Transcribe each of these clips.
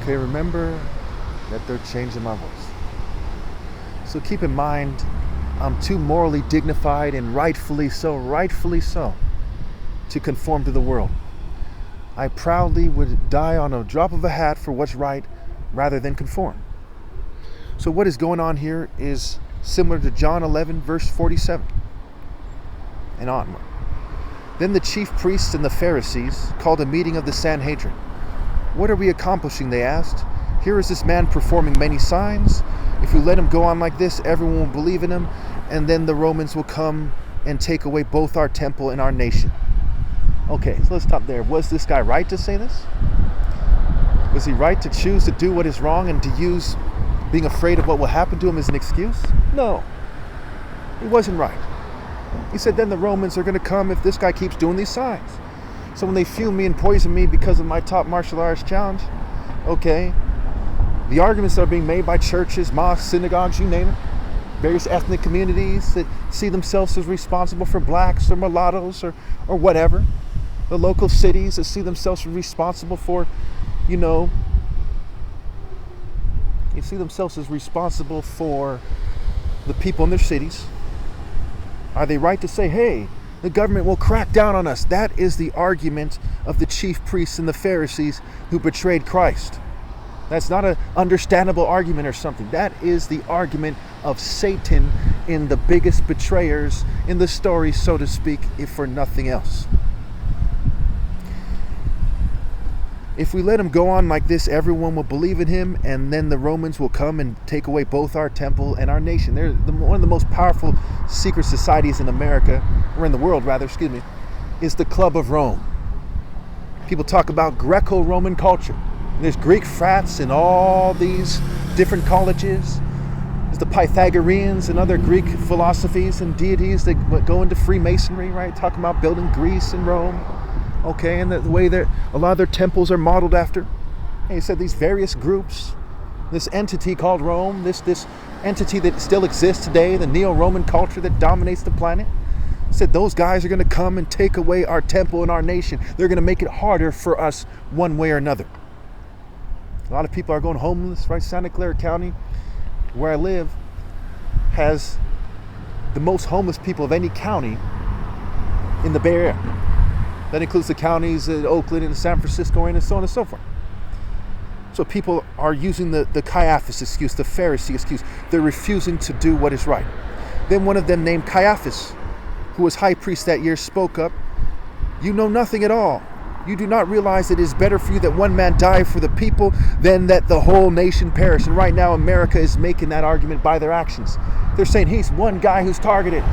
Okay, remember that they're changing my voice. So keep in mind, I'm too morally dignified and rightfully so, to conform to the world. I proudly would die on a drop of a hat for what's right rather than conform. So what is going on here is similar to John 11, verse 47 and onward. Then the chief priests and the Pharisees called a meeting of the Sanhedrin. What are we accomplishing, they asked. Here is this man performing many signs. If we let him go on like this, everyone will believe in him, and then the Romans will come and take away both our temple and our nation. Okay, so let's stop there. Was this guy right to say this? Was he right to choose to do what is wrong and to use being afraid of what will happen to him as an excuse? No, he wasn't right. He said, then the Romans are going to come if this guy keeps doing these signs. So when they fume me and poison me because of my top martial arts challenge, okay, the arguments that are being made by churches, mosques, synagogues, you name it, various ethnic communities that see themselves as responsible for blacks or mulattoes or whatever, the local cities that see themselves as responsible for, see themselves as responsible for the people in their cities. Are they right to say, hey, the government will crack down on us? That is the argument of the chief priests and the Pharisees who betrayed Christ. That's not an understandable argument or something. That is the argument of Satan in the biggest betrayers in the story, so to speak, if for nothing else. If we let him go on like this, everyone will believe in him, and then the Romans will come and take away both our temple and our nation. They're one of the most powerful secret societies in America, or in the world rather, is the Club of Rome. People talk about Greco-Roman culture. There's Greek frats in all these different colleges. There's the Pythagoreans and other Greek philosophies and deities that go into Freemasonry, right? Talking about building Greece and Rome. Okay, and the way that a lot of their temples are modeled after. And he said these various groups, this entity called Rome, this entity that still exists today, the Neo-Roman culture that dominates the planet, said those guys are going to come and take away our temple and our nation. They're going to make it harder for us one way or another. A lot of people are going homeless, right? Santa Clara County, where I live, has the most homeless people of any county in the Bay Area. That includes the counties of Oakland and San Francisco and so on and so forth. So people are using the Caiaphas excuse, the Pharisee excuse. They're refusing to do what is right. Then one of them named Caiaphas, who was high priest that year, spoke up. You know nothing at all. You do not realize it is better for you that one man die for the people than that the whole nation perish. And right now America is making that argument by their actions. They're saying he's one guy who's targeted.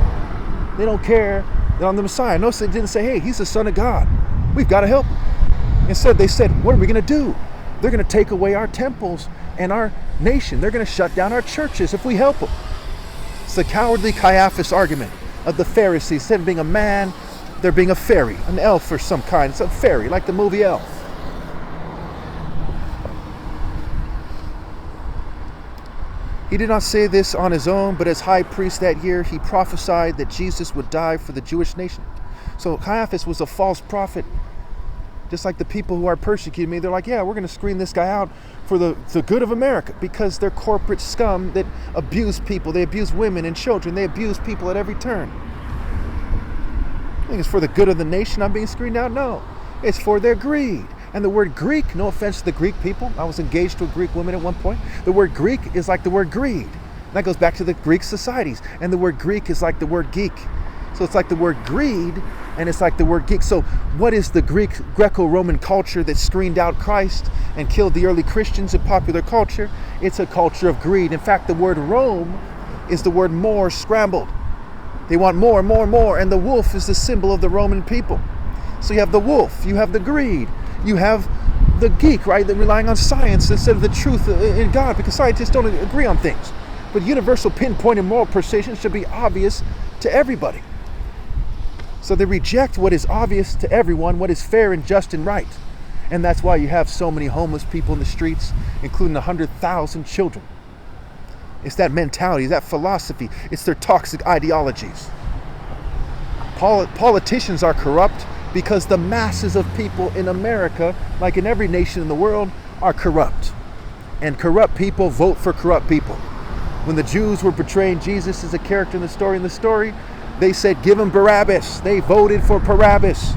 They don't care on the Messiah. Notice they didn't say, hey, he's the Son of God. We've got to help him. Instead, they said, what are we going to do? They're going to take away our temples and our nation. They're going to shut down our churches if we help them. It's the cowardly Caiaphas argument of the Pharisees. Instead of being a man, they're being a fairy, an elf or some kind. It's a fairy, like the movie Elf. He did not say this on his own, but as high priest that year, he prophesied that Jesus would die for the Jewish nation. So Caiaphas was a false prophet. Just like the people who are persecuting me, they're like, yeah, we're going to screen this guy out for the good of America, because they're corporate scum that abuse people. They abuse women and children. They abuse people at every turn. I think it's for the good of the nation I'm being screened out? No. It's for their greed. And the word Greek, no offense to the Greek people. I was engaged to a Greek woman at one point. The word Greek is like the word greed. That goes back to the Greek societies. And the word Greek is like the word geek. So it's like the word greed and it's like the word geek. So what is the Greco-Roman culture that screened out Christ and killed the early Christians in popular culture? It's a culture of greed. In fact, the word Rome is the word more scrambled. They want more, more, more. And the wolf is the symbol of the Roman people. So you have the wolf, you have the greed. You have the geek, right? They're relying on science instead of the truth in God, because scientists don't agree on things. But universal pinpoint and moral precision should be obvious to everybody. So they reject what is obvious to everyone, what is fair and just and right. And that's why you have so many homeless people in the streets, including 100,000 children. It's that mentality, that philosophy. It's their toxic ideologies. Politicians are corrupt because the masses of people in America, like in every nation in the world, are corrupt. And corrupt people vote for corrupt people. When the Jews were portraying Jesus as a character in the story, they said, give him Barabbas. They voted for Barabbas.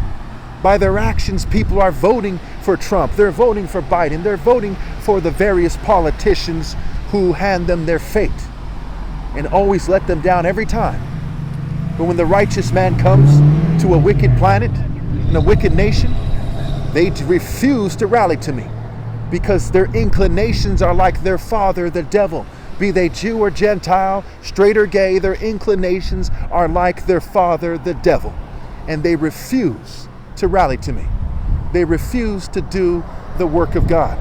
By their actions, people are voting for Trump. They're voting for Biden. They're voting for the various politicians who hand them their fate and always let them down every time. But when the righteous man comes to a wicked planet and a wicked nation, they refuse to rally to me because their inclinations are like their father, the devil. Be they Jew or Gentile, straight or gay, their inclinations are like their father, the devil. And they refuse to rally to me. They refuse to do the work of God.